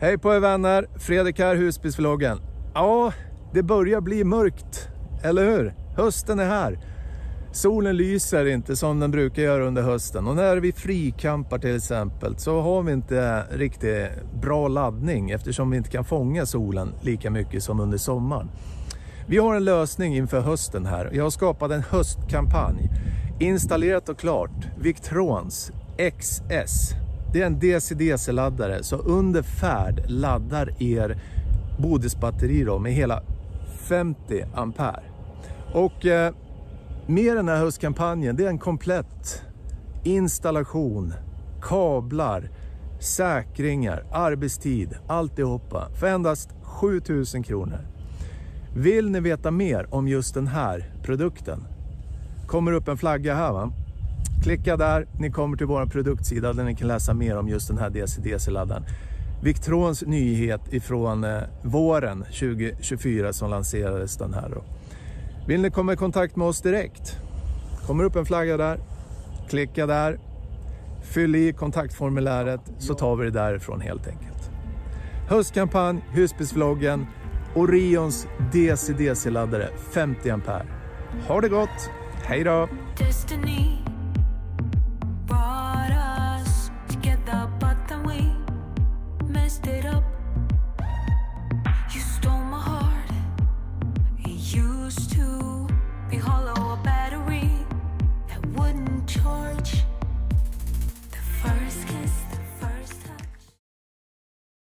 Hej på er vänner, Fredrik här, Husbilsvloggen. Ja, det börjar bli mörkt, eller hur? Hösten är här. Solen lyser inte som den brukar göra under hösten. Och när vi frikampar till exempel så har vi inte riktigt bra laddning eftersom vi inte kan fånga solen lika mycket som under sommaren. Vi har en lösning inför hösten här. Jag har skapat en höstkampanj. Installerat och klart. Victrons XS. Det är en DC-DC-laddare, så under färd laddar er bodisbatteri då med hela 50 ampere. Och med den här höstkampanjen, det är en komplett installation, kablar, säkringar, arbetstid, alltihopa för endast 7000 kronor. Vill ni veta mer om just den här produkten? Kommer upp en flagga här, va? Klicka där, ni kommer till vår produktsida där ni kan läsa mer om just den här DC-DC-laddaren. Victrons nyhet ifrån våren 2024 som lanserades den här då. Vill ni komma i kontakt med oss direkt? Kommer upp en flagga där, klicka där, fyll i kontaktformuläret så tar vi det därifrån helt enkelt. Höstkampanj, Husbilsvloggen, Orions DC-DC-laddare 50 ampere. Ha det gott, hej då! Destiny.